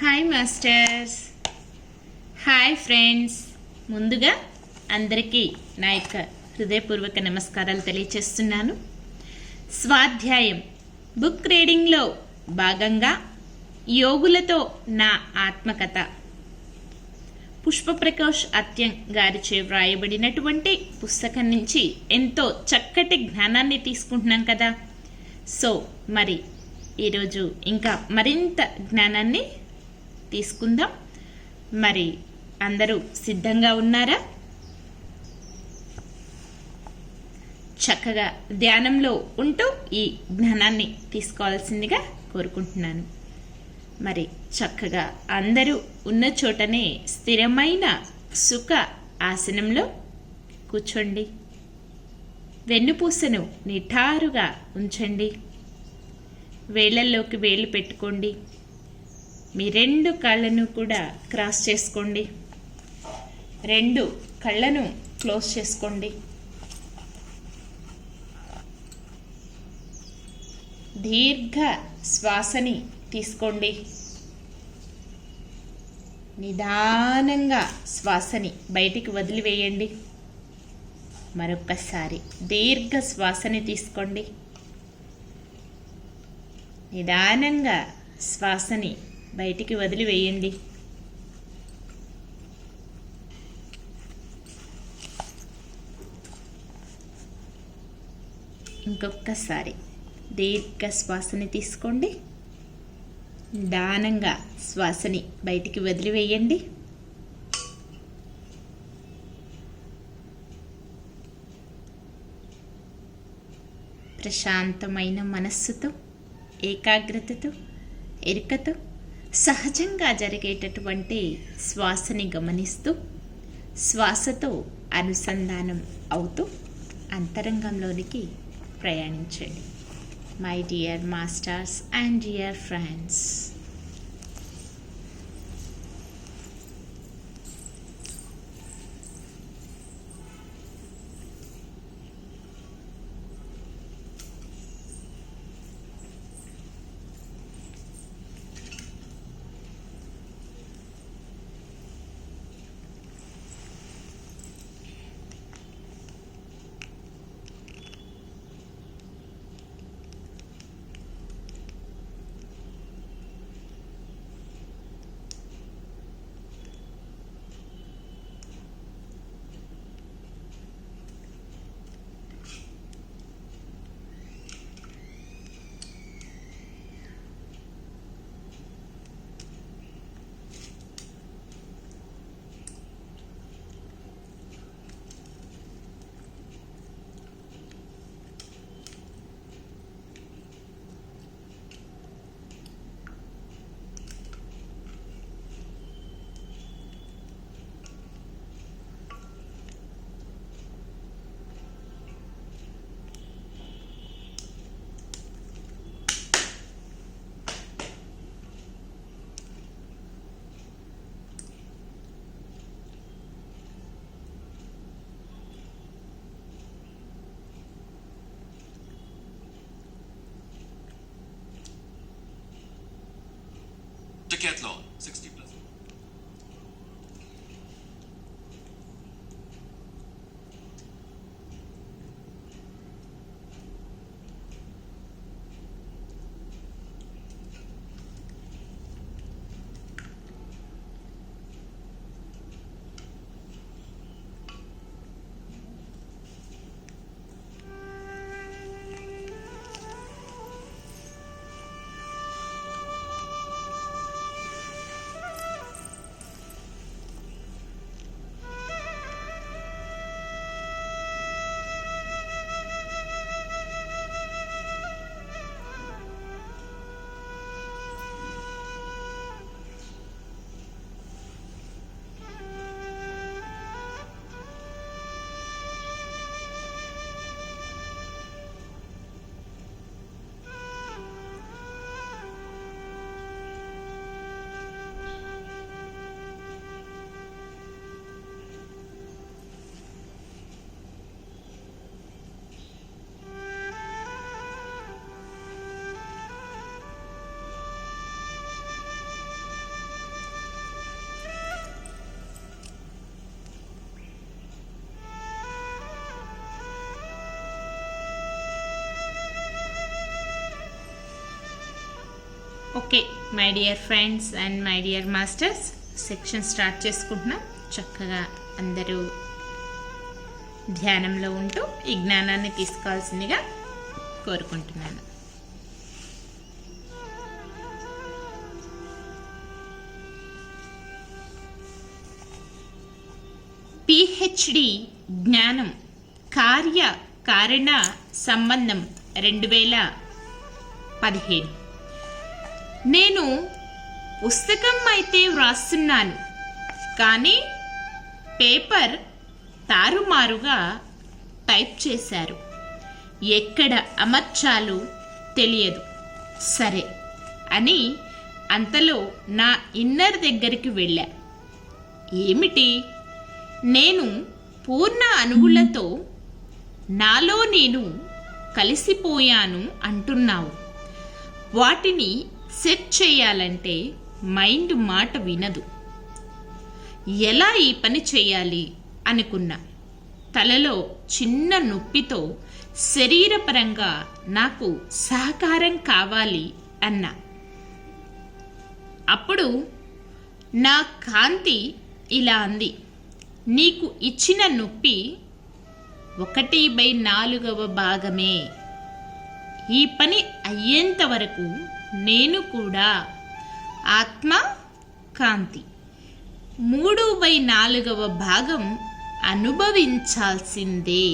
Hi masters, hi friends. ముందుగా అందరికీ నా యొక్క హృదయపూర్వక నమస్కారాలు తెలియచేస్తున్నాను. స్వాధ్యాయం బుక్ రీడింగ్లో భాగంగా యోగులతో నా ఆత్మకథ పుష్పప్రకాష్ అత్యంగ్ గారిచే వ్రాయబడినటువంటి పుస్తకం నుంచి ఎంతో చక్కటి జ్ఞానాన్ని తీసుకుంటున్నాం కదా. సో మరి ఈరోజు ఇంకా మరింత జ్ఞానాన్ని తీసుకుందాం. మరి అందరూ సిద్ధంగా ఉన్నారా? చక్కగా ధ్యానంలో ఉంటూ ఈ జ్ఞానాన్ని తీసుకోవాల్సిందిగా కోరుకుంటున్నాను. మరి చక్కగా అందరూ ఉన్న చోటనే స్థిరమైన సుఖ ఆసనంలో కూర్చోండి. వెన్నుపూసను నిఠారుగా ఉంచండి. వేళ్ళల్లోకి వేళ్ళు పెట్టుకోండి. మీ రెండు కళ్ళను కూడా క్రాస్ చేసుకోండి. రెండు కళ్ళను క్లోజ్ చేసుకోండి. దీర్ఘ శ్వాసని తీసుకోండి. నిదానంగా శ్వాసని బయటికి వదిలివేయండి. మరొక్కసారి దీర్ఘ శ్వాసని తీసుకోండి. నిదానంగా శ్వాసని బయటికి వదిలివేయండి. ఇంకొకసారి దీర్ఘ శ్వాసని తీసుకోండి. నిదానంగా శ్వాసని బయటికి వదిలివేయండి. ప్రశాంతమైన మనస్సుతో, ఏకాగ్రతతో, ఎరుకతో సహజంగా జరిగేటటువంటి శ్వాసని గమనిస్తూ, శ్వాసతో అనుసంధానం అవుతూ అంతరంగంలోనికి ప్రయాణించండి. My dear masters and dear friends, Decathlon 60 plus. Okay my dear friends and my dear masters, section start చేసుకుంటున్నాం. చక్కగా అందరూ ధ్యానంలో ఉంటూ ఈ జ్ఞానాన్ని తీసుకోవాల్సిందిగా కోరుకుంటున్నాను. పిహెచ్డి జ్ఞానం కార్య కారణ సంబంధం 2015. నేను పుస్తకం అయితే వ్రాస్తున్నాను, కానీ పేపర్ తారుమారుగా టైప్ చేశారు. ఎక్కడ అమర్చాలో తెలియదు. సరే అని అంతలో నా ఇన్నర్ దగ్గరికి వెళ్ళా. ఏమిటి, నేను పూర్ణ అణువులతో నాలో నేను కలిసిపోయాను అంటున్నావు. వాటిని సెట్ చేయాలంటే మైండ్ మాట వినదు. ఎలా ఈ పని చేయాలి అనుకున్నా. తలలో చిన్న నొప్పితో శరీరపరంగా నాకు సహకారం కావాలి అన్నా. అప్పుడు నా కాంతి ఇలా అంది, నీకు ఇచ్చిన నొప్పి 1/4 భాగమే. ఈ పని అయ్యేంత వరకు నేను కూడా ఆత్మ కాంతి 3/4 భాగం అనుభవించాల్సిందే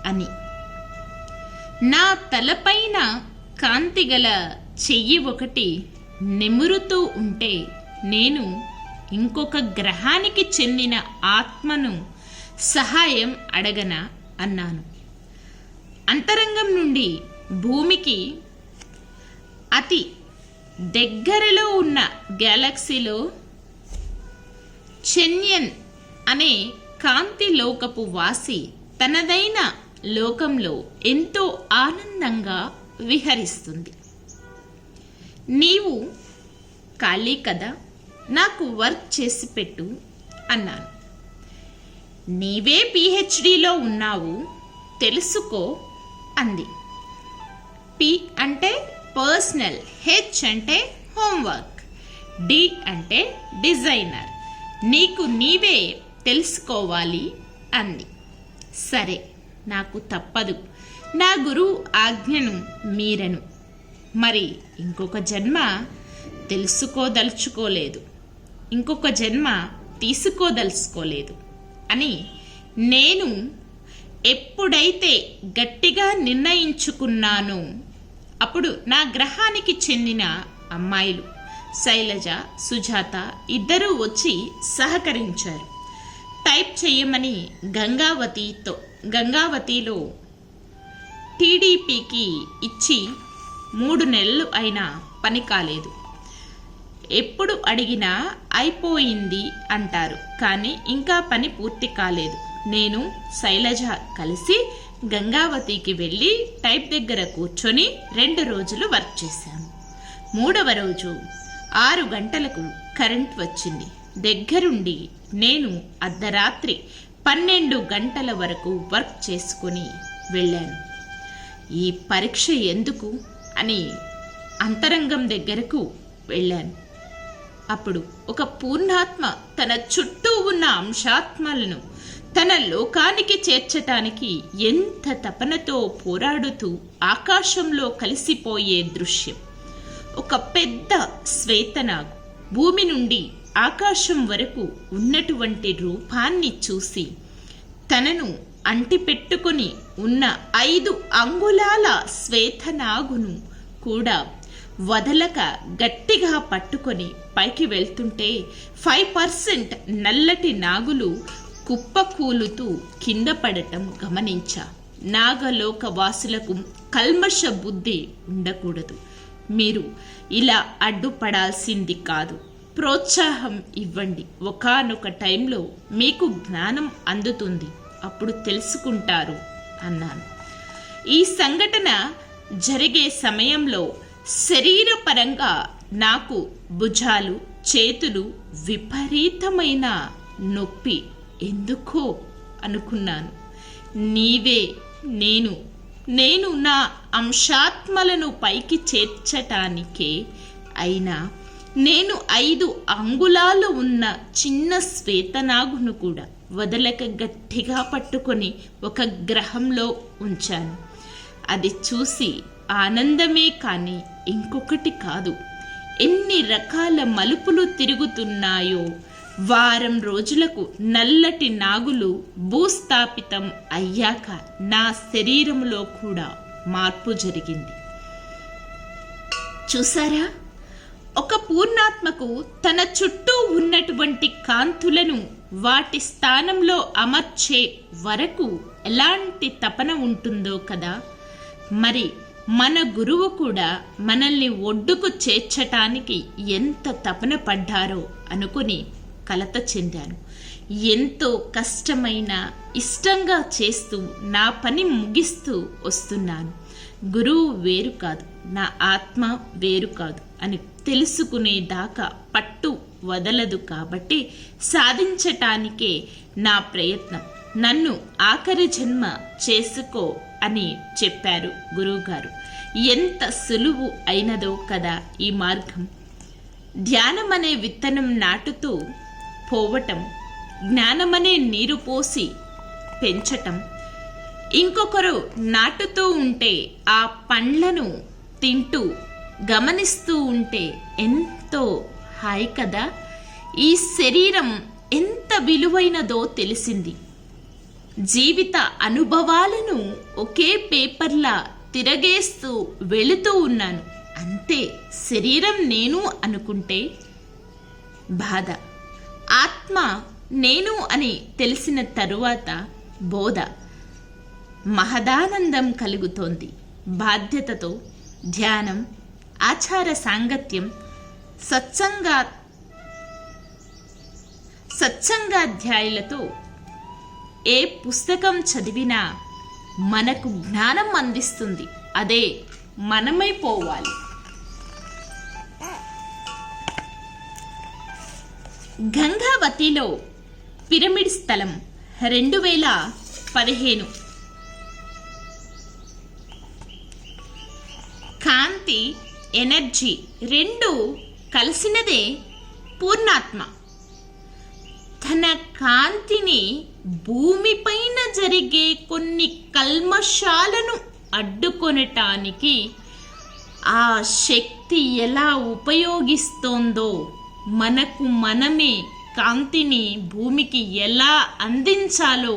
అని. నా తలపైన కాంతి గల చెయ్యి ఒకటి నిమురుతూ ఉంటే నేను ఇంకొక గ్రహానికి చెందిన ఆత్మను సహాయం అడగనా అన్నాను. అంతరంగం నుండి భూమికి అతి దగ్గరలో ఉన్న గ్యాలక్సీలో చెన్యన్ అనే కాంతి లోకపు వాసి తనదైన లోకంలో ఎంతో ఆనందంగా విహరిస్తుంది. నీవు ఖాళీ కదా, నాకు వర్క్ చేసి పెట్టు అన్నాను. నీవే పిహెచ్డిలో ఉన్నావు, తెలుసుకో అంది. పి అంటే పర్సనల్, హెచ్ అంటే హోంవర్క్, డి అంటే డిజైనర్. నీకు నీవే తెలుసుకోవాలి అంది. సరే, నాకు తప్పదు, నా గురువు ఆజ్ఞను మీరను. మరి ఇంకొక జన్మ తెలుసుకోదలుచుకోలేదు, ఇంకొక జన్మ తీసుకోదలుచుకోలేదు అని నేను ఎప్పుడైతే గట్టిగా నిర్ణయించుకున్నానో అప్పుడు నా గ్రహానికి చెందిన అమ్మాయిలు శైలజ, సుజాత ఇద్దరూ వచ్చి సహకరించారు. టైప్ చేయమని గంగావతిలో టీడీపీకి ఇచ్చి 3 నెలలు అయినా పని కాలేదు. ఎప్పుడు అడిగినా అయిపోయింది అంటారు, కానీ ఇంకా పని పూర్తి కాలేదు. నేను శైలజ కలిసి గంగావతికి వెళ్ళి టైప్ దగ్గర కూర్చొని 2 రోజులు వర్క్ చేశాము. 3వ రోజు 6 గంటలకు కరెంట్ వచ్చింది. దగ్గరుండి నేను అర్ధరాత్రి 12 గంటల వరకు వర్క్ చేసుకుని వెళ్ళాను. ఈ పరీక్ష ఎందుకు అని అంతరంగం దగ్గరకు వెళ్ళాను. అప్పుడు ఒక పూర్ణాత్మ తన చుట్టూ ఉన్న అంశాత్మలను తన లోకానికి చేర్చటానికి ఎంత తపనతో పోరాడుతూ ఆకాశంలో కలిసిపోయే దృశ్యం. ఒక పెద్ద శ్వేతనాగు భూమి నుండి ఆకాశం వరకు ఉన్నటువంటి రూపాన్ని చూసి తనను అంటిపెట్టుకుని ఉన్న 5 అంగుళాల శ్వేతనాగును కూడా వదలక గట్టిగా పట్టుకొని పైకి వెళ్తుంటే 5% నల్లటి నాగులు కుప్పకూలుతూ కింద పడటం గమనించా. నాగలోక వాసులకు కల్మష బుద్ధి ఉండకూడదు. మీరు ఇలా అడ్డుపడాల్సింది కాదు, ప్రోత్సాహం ఇవ్వండి. ఒకానొక టైంలో మీకు జ్ఞానం అందుతుంది, అప్పుడు తెలుసుకుంటారు అన్నాను. ఈ సంఘటన జరిగే సమయంలో శరీరపరంగా నాకు భుజాలు, చేతులు విపరీతమైన నొప్పి. ఎందుకో అనుకున్నాను. నీవే నేను నా అంశాత్మలను పైకి చేర్చటానికే అయినా నేను 5 అంగుళాలు ఉన్న చిన్న శ్వేతనాగును కూడా వదలక గట్టిగా పట్టుకొని ఒక గ్రహంలో ఉంచాను. అది చూసి ఆనందమే కానీ ఇంకొకటి కాదు. ఎన్ని రకాల మలుపులు తిరుగుతున్నాయో. వారం రోజులకు నల్లటి నాగులు భూస్థాపితం అయ్యాక నా శరీరంలో కూడా మార్పు జరిగింది. చూసారా, ఒక పూర్ణాత్మకు తన చుట్టూ ఉన్నటువంటి కాంతులను వాటి స్థానంలో అమర్చే వరకు ఎలాంటి తపన ఉంటుందో కదా. మరి మన గురువు కూడా మనల్ని ఒడ్డుకు చేర్చటానికి ఎంత తపన పడ్డారో అనుకుని కలత చెందాను. ఎంతో కష్టమైన ఇష్టంగా చేస్తూ నా పని ముగిస్తూ వస్తున్నాను. గురువు వేరు కాదు, నా ఆత్మ వేరు కాదు అని తెలుసుకునేదాకా పట్టు వదలదు. కాబట్టి సాధించటానికే నా ప్రయత్నం. నన్ను ఆఖరి జన్మ చేసుకో అని చెప్పారు గురువుగారు. ఎంత సులువు అయినదో కదా ఈ మార్గం. ధ్యానమనే విత్తనం నాటుతూ పోవటం, జ్ఞానమనే నీరు పోసి పెంచటం, ఇంకొకరు నాటుతూ ఉంటే ఆ పండ్లను తింటూ గమనిస్తూ ఉంటే ఎంతో హాయి కదా. ఈ శరీరం ఎంత విలువైనదో తెలిసింది. జీవిత అనుభవాలను ఒకే పేపర్లా తిరగేస్తూ వెళుతూ ఉన్నాను. అంతే, శరీరం నేను అనుకుంటే బాధ, ఆత్మ నేను అని తెలిసిన తరువాత బోధ, మహదానందం కలుగుతోంది. బాధ్యతతో ధ్యానం, ఆచార సాంగత్యం, సత్సంగాధ్యాయులతో ఏ పుస్తకం చదివినా మనకు జ్ఞానం అందిస్తుంది. అదే మనమైపోవాలి. గంగావతిలో పిరమిడ్ స్థలం 2015. కాంతి, ఎనర్జీ రెండు కలిసినదే పూర్ణాత్మ. తన కాంతిని భూమిపైన జరిగే కొన్ని కల్మషాలను అడ్డుకొనటానికి ఆ శక్తి ఎలా ఉపయోగిస్తోందో, మనకు మనమే కాంతిని భూమికి ఎలా అందించాలో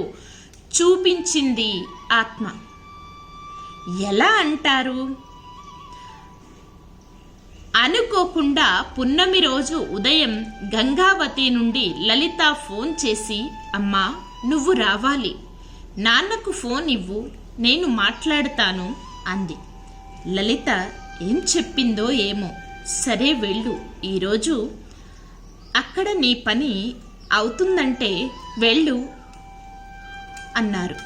చూపించింది ఆత్మ. ఎలా అంటారు? అనుకోకుండా పున్నమి రోజు ఉదయం గంగావతి నుండి లలిత ఫోన్ చేసి, అమ్మా నువ్వు రావాలి, నాన్నకు ఫోన్ ఇవ్వు, నేను మాట్లాడతాను అంది. లలిత ఏం చెప్పిందో ఏమో. సరే వెళ్ళు, ఈరోజు అక్కడ నీ పని అవుతుందంటే వెళ్ళు అన్నారు.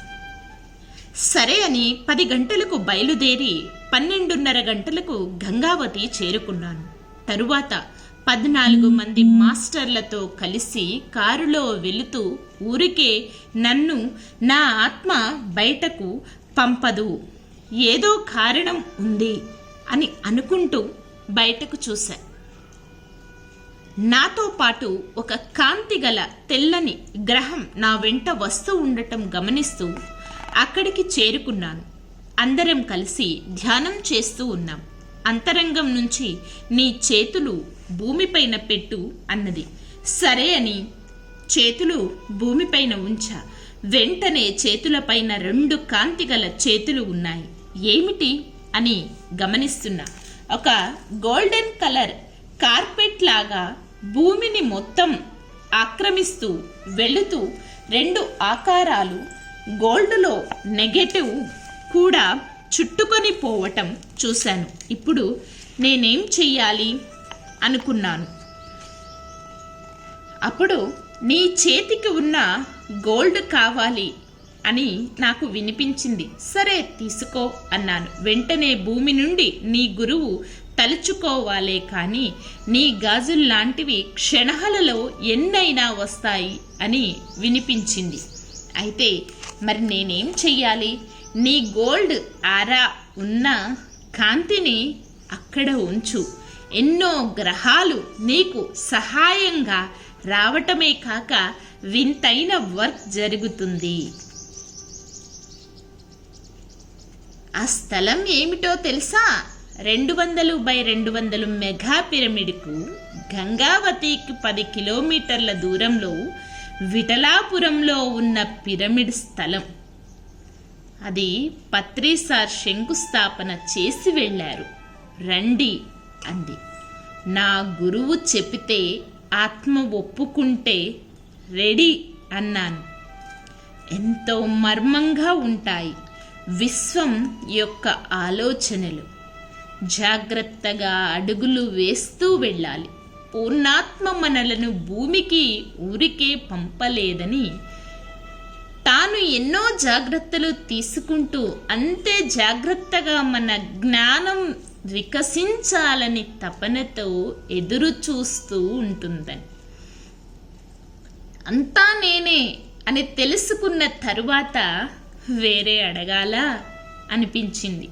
సరే అని 10 గంటలకు బయలుదేరి 12:30 గంటలకు గంగావతి చేరుకున్నాను. తరువాత 14 మంది మాస్టర్లతో కలిసి కారులో వెళుతూ ఊరికే నన్ను నా ఆత్మ బయటకు పంపదు, ఏదో కారణం ఉంది అని అనుకుంటూ బయటకు చూశా. నాతో పాటు ఒక కాంతి గల తెల్లని గ్రహం నా వెంట వస్తూ ఉండటం గమనిస్తూ అక్కడికి చేరుకున్నాను. అందరం కలిసి ధ్యానం చేస్తూ ఉన్నాం. అంతరంగం నుంచి నీ చేతులు భూమిపైన పెట్టు అన్నది. సరే అని చేతులు భూమిపైన ఉంచా. వెంటనే చేతులపైన 2 కాంతిగల చేతులు ఉన్నాయి. ఏమిటి అని గమనిస్తున్నా. ఒక గోల్డెన్ కలర్ కార్పెట్ లాగా భూమిని మొత్తం ఆక్రమిస్తూ వెళుతూ 2 ఆకారాలు గోల్డ్లో నెగటివ్ కూడా చుట్టుకొని పోవటం చూశాను. ఇప్పుడు నేనేం చెయ్యాలి అనుకున్నాను. అప్పుడు నీ చేతికి ఉన్న గోల్డ్ కావాలి అని నాకు వినిపించింది. సరే తీసుకో అన్నాను. వెంటనే భూమి నుండి నీ గురువు తలుచుకోవాలే కానీ నీ గాజుల్లాంటివి క్షణాలలో ఎన్నైనా వస్తాయి అని వినిపించింది. అయితే మరి నేనేం చెయ్యాలి? నీ గోల్డ్ ఆరా ఉన్న కాంతిని అక్కడ ఉంచు. ఎన్నో గ్రహాలు నీకు సహాయంగా రావటమే కాక వింతైన వర్క్ జరుగుతుంది. ఆ స్థలం ఏమిటో తెలుసా? 200x200 మెగా పిరమిడ్కు గంగావతికి 10 కిలోమీటర్ల దూరంలో విఠలాపురంలో ఉన్న పిరమిడ్ స్థలం. అది పత్రిసార్ శంకుస్థాపన చేసి వెళ్ళారు. రండి అంది. నా గురువు చెప్పితే ఆత్మ ఒప్పుకుంటే రెడీ అన్నాను. ఎంతో మర్మంగా ఉంటాయి విశ్వం యొక్క ఆలోచనలు. జాగ్రత్తగా అడుగులు వేస్తూ వెళ్ళాలి. పూర్ణాత్మ మనలను భూమికి ఊరికే పంపలేదని తాను ఎన్నో జాగ్రత్తలు తీసుకుంటూ అంతే జాగ్రత్తగా మన జ్ఞానం వికసించాలని తపనతో ఎదురు చూస్తూ ఉంటుందని. అంతా నేనే అని తెలుసుకున్న తరువాత వేరే అడగాలా అనిపించింది.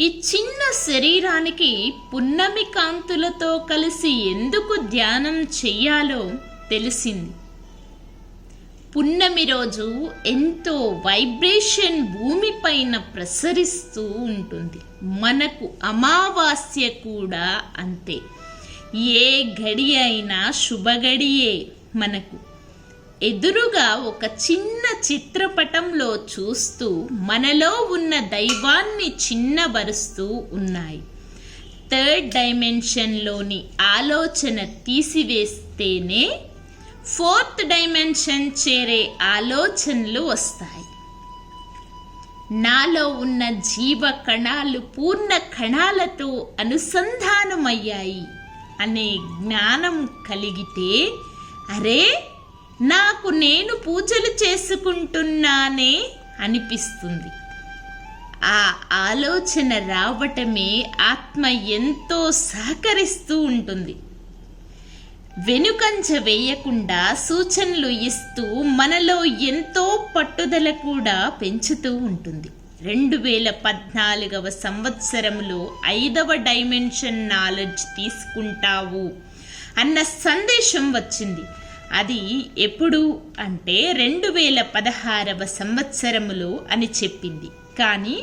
ఈ చిన్న శరీరానికి పున్నమి కాంతులతో కలిసి ఎందుకు ధ్యానం చెయ్యాలో తెలిసింది. పున్నమి రోజు ఎంతో వైబ్రేషన్ భూమిపైన ప్రసరిస్తూ ఉంటుంది. మనకు అమావాస్య కూడా అంతే. ఏ గడి అయినా శుభగడియే. మనకు ఎదురుగా ఒక చిన్న చిత్రపటంలో చూస్తూ మనలో ఉన్న దైవాన్ని చిన్నబరుస్తూ ఉన్నాయి. 3rd డైమెన్షన్లోని ఆలోచన తీసివేస్తేనే 4th డైమెన్షన్ చేరే ఆలోచనలు వస్తాయి. నాలో ఉన్న జీవ కణాలు పూర్ణ కణాలతో అనుసంధానమయ్యాయి అనే జ్ఞానం కలిగితే, అరే నాకు నేను పూజలు చేసుకుంటున్నానే అనిపిస్తుంది. ఆ ఆలోచన రావటమే ఆత్మ ఎంతో సహకరిస్తూ ఉంటుంది. వెనుకంజ వేయకుండా సూచనలు ఇస్తూ మనలో ఎంతో పట్టుదల కూడా పెంచుతూ ఉంటుంది. 2014వ సంవత్సరంలో 5వ డైమెన్షన్ నాలెడ్జ్ తీసుకుంటావు అన్న సందేశం వచ్చింది. అది ఎప్పుడు అంటే 2016వ సంవత్సరములో అని చెప్పింది. కానీ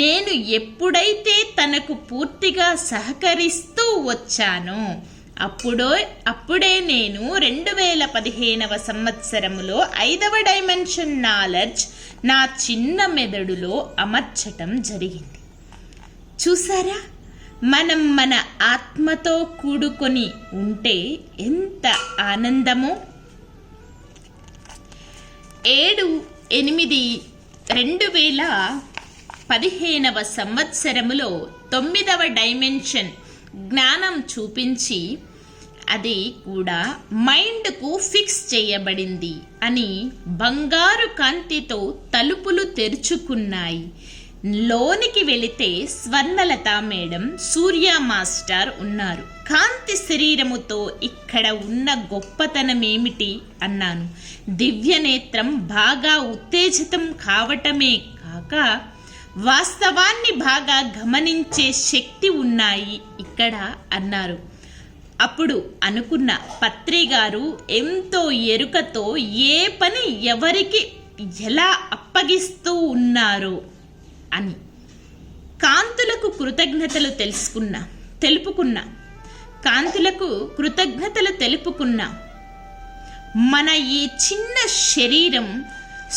నేను ఎప్పుడైతే తనకు పూర్తిగా సహకరిస్తూ వచ్చానో అప్పుడే నేను 2015వ సంవత్సరములో 5వ డైమెన్షన్ నాలెడ్జ్ నా చిన్న మెదడులో అమర్చటం జరిగింది. చూసారా, మనం మన ఆత్మతో కూడుకొని ఉంటే ఎంత ఆనందమో. 7/8/2015వ సంవత్సరములో 9వ డైమెన్షన్ జ్ఞానం చూపించి అది కూడా మైండ్కు ఫిక్స్ చేయబడింది అని బంగారు కాంతితో తలుపులు తెరుచుకున్నాయి. లోనికి వెళితే స్వర్ణలత మేడం, సూర్య మాస్టర్ ఉన్నారు. కాంతి శరీరముతో ఇక్కడ ఉన్న గొప్పతనమేమిటి అన్నాను. దివ్యనేత్రం బాగా ఉత్తేజితం కావటమే కాక వాస్తవాన్ని బాగా గమనించే శక్తి ఉన్నాయి ఇక్కడ అన్నారు. అప్పుడు అనుకున్న పత్రి గారు ఎంతో ఎరుకతో ఏ పని ఎవరికి ఎలా అప్పగిస్తూ ఉన్నారో అని. కాంతులకు కృతజ్ఞతలు తెలుపుకున్నా. మన ఈ చిన్న శరీరం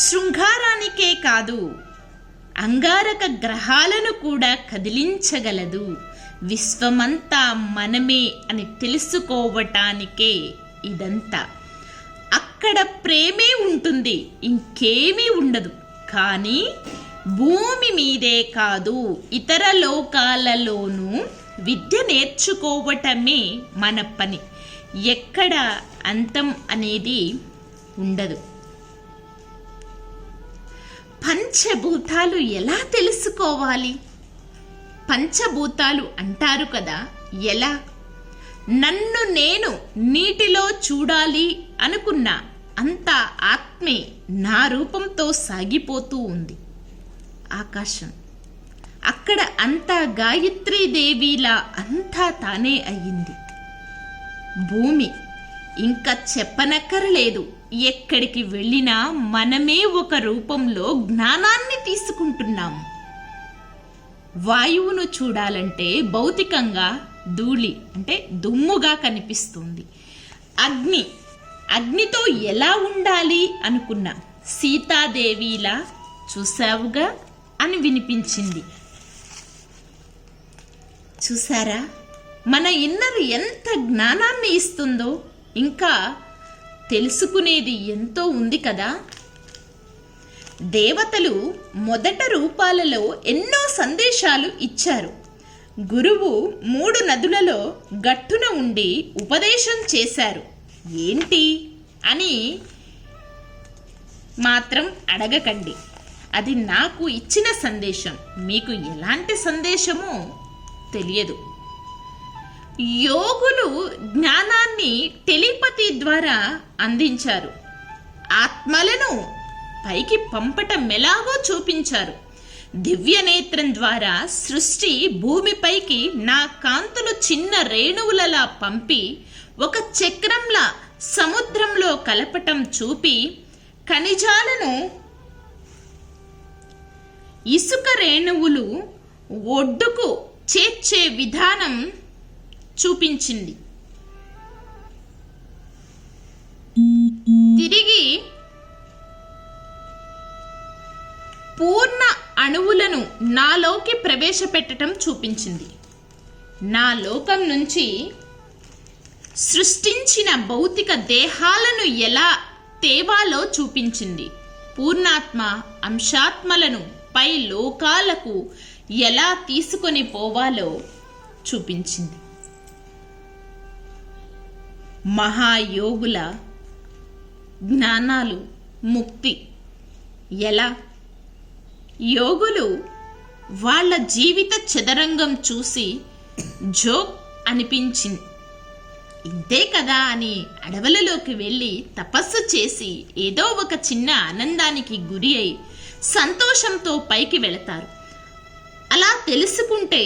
శృంగారానికే కాదు, అంగారక గ్రహాలను కూడా కదిలించగలదు. విశ్వమంతా మనమే అని తెలుసుకోవటానికే ఇదంతా. అక్కడ ప్రేమే ఉంటుంది, ఇంకేమీ ఉండదు. కానీ భూమి మీదే కాదు, ఇతర లోకాలలోనూ విద్య నేర్చుకోవటమే మన పని. ఎక్కడ అంతం అనేది ఉండదు. పంచభూతాలు ఎలా తెలుసుకోవాలి? పంచభూతాలు అంటారు కదా, ఎలా? నన్ను నేను నీటిలో చూడాలి అనుకున్నా, అంతా ఆత్మే నా రూపంతో సాగిపోతూ ఉంది. ఆకాశం అక్కడ అంతా గాయత్రీదేవిలా అంతా తానే అయ్యింది. భూమి ఇంకా చెప్పనక్కరలేదు. ఎక్కడికి వెళ్ళినా మనమే ఒక రూపంలో జ్ఞానాన్ని తీసుకుంటున్నాము. వాయువును చూడాలంటే భౌతికంగా ధూళి అంటే దుమ్ముగా కనిపిస్తుంది. అగ్నితో ఎలా ఉండాలి అనుకున్నా సీతాదేవిలా చూసావుగా అని వినిపించింది. చూసారా, మన ఇన్నర్ ఎంత జ్ఞానాన్ని ఇస్తుందో. ఇంకా తెలుసుకునేది ఎంతో ఉంది కదా. దేవతలు మొదట రూపాలలో ఎన్నో సందేశాలు ఇచ్చారు. గురువు 3 నదులలో గట్టున ఉండి ఉపదేశం చేశారు. ఏంటి అని మాత్రం అడగకండి. అది నాకు ఇచ్చిన సందేశం. మీకు ఎలాంటి సందేశమో తెలియదు. యోగులు జ్ఞానాన్ని టెలిపతి ద్వారా అందించారు. ఆత్మలను పైకి పంపటం ఎలాగో చూపించారు. దివ్య నేత్రం ద్వారా సృష్టి భూమిపైకి నా కాంతులు చిన్న రేణువులలా పంపి ఒక చక్రంలా సముద్రంలో కలపటం చూపి ఖనిజాలను ఇసుక రేణువులు ఒడ్డుకు చేర్చే విధానం చూపించింది. తిరిగి పూర్ణ అణువులను నాలోకి ప్రవేశపెట్టడం చూపించింది. నా లోకం నుంచి సృష్టించిన భౌతిక దేహాలను ఎలా తేవాలో చూపించింది. పూర్ణాత్మ అంశాత్మలను పై లోకాలకు ఎలా తీసుకొని పోవాలో చూపించింది. మహాయోగుల జ్ఞానాలు ముక్తి ఎలా? యోగులు వాళ్ళ జీవిత చదరంగం చూసి జోక్ అనిపించింది. ఇంతే కదా అని అడవులలోకి వెళ్ళి తపస్సు చేసి ఏదో ఒక చిన్న ఆనందానికి గురి అయి సంతోషంతో పైకి వెళతారు. అలా తెలుసుకుంటే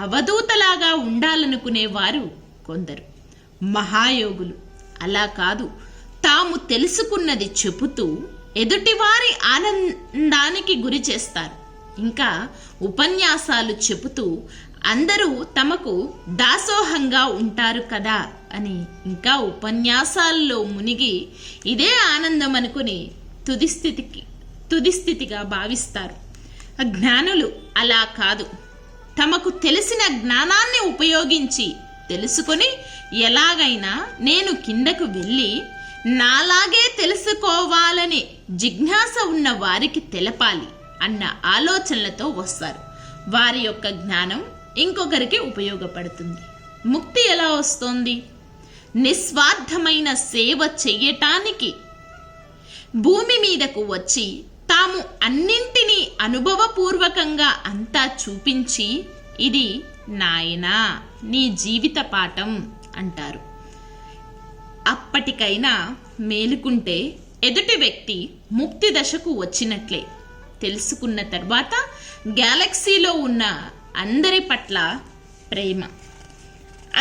అవధూతలాగా ఉండాలనుకునేవారు కొందరు. మహాయోగులు అలా కాదు, తాము తెలుసుకున్నది చెబుతూ ఎదుటివారి ఆనందానికి గురి చేస్తారు. ఇంకా ఉపన్యాసాలు చెబుతూ అందరూ తమకు దాసోహంగా ఉంటారు కదా అని ఇంకా ఉపన్యాసాల్లో మునిగి ఇదే ఆనందం అనుకుని తుదిస్థితిగా భావిస్తారు. జ్ఞానులు అలా కాదు, తమకు తెలిసిన జ్ఞానాన్ని ఉపయోగించి తెలుసుకొని ఎలాగైనా నేను కిందకు వెళ్ళి నాలాగే తెలుసుకోవాలని జిజ్ఞాస ఉన్న వారికి తెలపాలి అన్న ఆలోచనలతో వస్తారు. వారి యొక్క జ్ఞానం ఇంకొకరికి ఉపయోగపడుతుంది. ముక్తి ఎలా వస్తోంది? నిస్వార్థమైన సేవ చెయ్యటానికి భూమి మీదకు వచ్చి తాము అన్నింటినీ అనుభవపూర్వకంగా అంతా చూపించి ఇది నాయనా నీ జీవిత పాఠం అంటారు. అప్పటికైనా మేలుకుంటే ఎదుటి వ్యక్తి ముక్తి దశకు వచ్చినట్లే. తెలుసుకున్న తర్వాత గ్యాలక్సీలో ఉన్న అందరి పట్ల ప్రేమ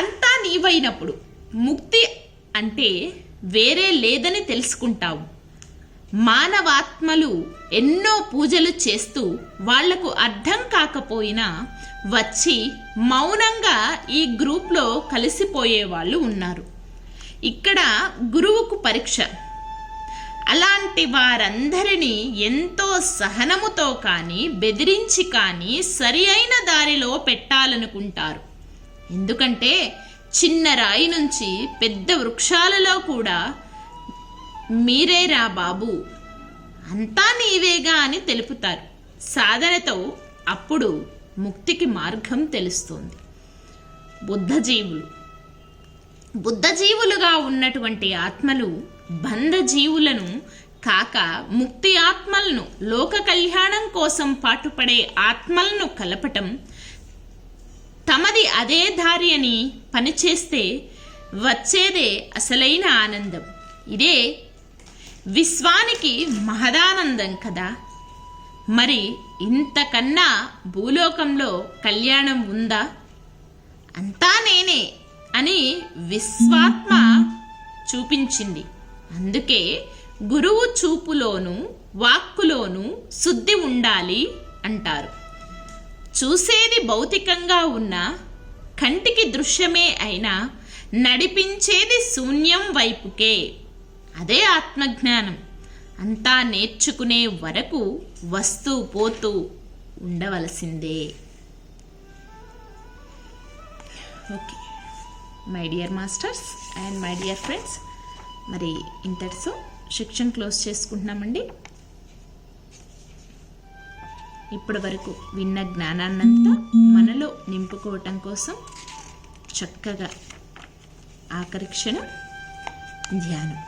అంతా నీవైనప్పుడు ముక్తి అంటే వేరే లేదని తెలుసుకుంటావు. మానవాత్మలు ఎన్నో పూజలు చేస్తూ వాళ్లకు అర్థం కాకపోయినా వచ్చి మౌనంగా ఈ గ్రూప్లో కలిసిపోయే వాళ్ళు ఉన్నారు. ఇక్కడ గురువుకు పరీక్ష. అలాంటి వారందరినీ ఎంతో సహనముతో కానీ బెదిరించి కానీ సరి అయిన దారిలో పెట్టాలనుకుంటారు. ఎందుకంటే చిన్న రాయి నుంచి పెద్ద వృక్షాలలో కూడా మీరేరా బాబు, అంతా నీవేగా అని తెలుపుతారు. సాధనతో అప్పుడు ముక్తికి మార్గం తెలుస్తుంది. బుద్ధజీవులుగా ఉన్నటువంటి ఆత్మలు బంధజీవులను కాక ముక్తి ఆత్మలను, లోక కళ్యాణం కోసం పాటుపడే ఆత్మలను కలపటం, తమది అదే దారి అని పనిచేస్తే వచ్చేదే అసలైన ఆనందం. ఇదే విశ్వానికి మహదానందం కదా. మరి ఇంతకన్నా భూలోకంలో కళ్యాణం ఉందా? అంతా నేనే అని విశ్వాత్మ చూపించింది. అందుకే గురువు చూపులోను వాక్కులోను శుద్ధి ఉండాలి అంటారు. చూసేది భౌతికంగా ఉన్న కంటికి దృశ్యమే అయినా నడిపించేది శూన్యం వైపుకే. అదే ఆత్మజ్ఞానం. అంతా నేర్చుకునే వరకు వస్తూ పోతూ ఉండవలసిందే. Okay my dear masters and my dear friends, మరి ఇంతటితో సెక్షన్ క్లోజ్ చేసుకుంటున్నామండి. ఇప్పటి వరకు విన్న జ్ఞానాన్నంతా మనలో నింపుకోవటం కోసం చక్కగా ఆఖరి క్షణం ధ్యానం.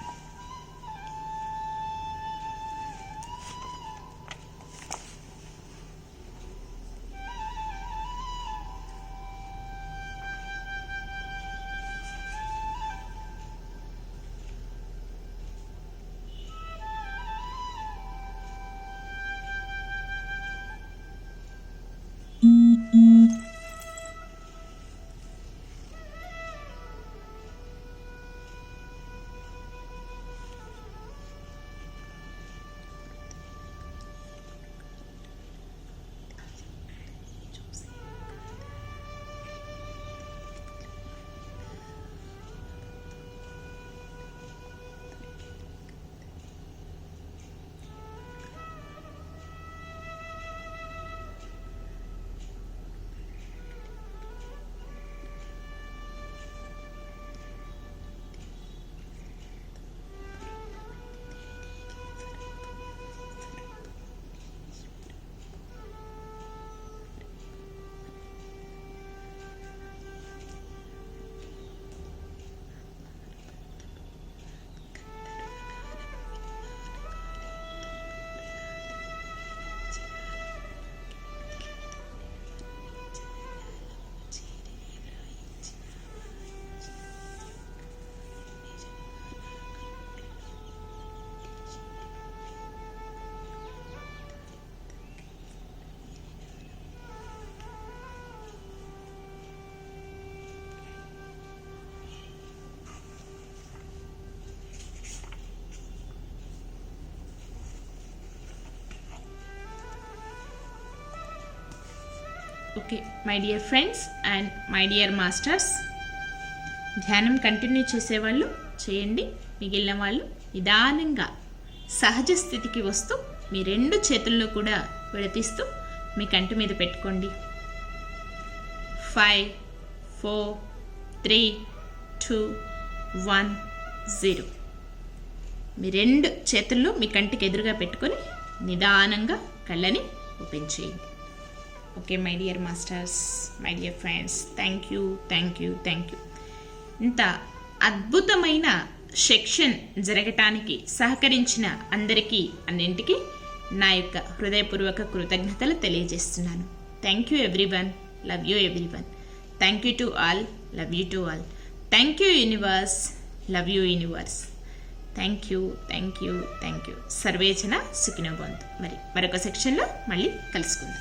Okay my dear friends and my dear masters, ధ్యానం కంటిన్యూ చేసేవాళ్ళు చేయండి. మిగిలిన వాళ్ళు నిదానంగా సహజ స్థితికి వస్తూ మీ రెండు చేతులను కూడా విడతీస్తూ మీ కంటి మీద పెట్టుకోండి. 5 4 3 2 1 0. మీ రెండు చేతుల్లో మీ కంటికి ఎదురుగా పెట్టుకొని నిదానంగా కళ్ళని ఓపెన్ చేయండి. Okay my dear masters, my dear friends, thank you thank you thank you. ఇంత అద్భుతమైన సెక్షన్ జరగటానికి సహకరించిన అందరికీ అన్నింటికి నా యొక్క హృదయపూర్వక కృతజ్ఞతలు తెలియజేస్తున్నాను. Thank you everyone, love you everyone. Thank you to all, love you to all. Thank you universe, love you universe. Thank you thank you thank you. సర్వేజన సుఖినో భవంతు. మరి మరొక సెక్షన్లో మళ్ళీ కలుసుకుందాం.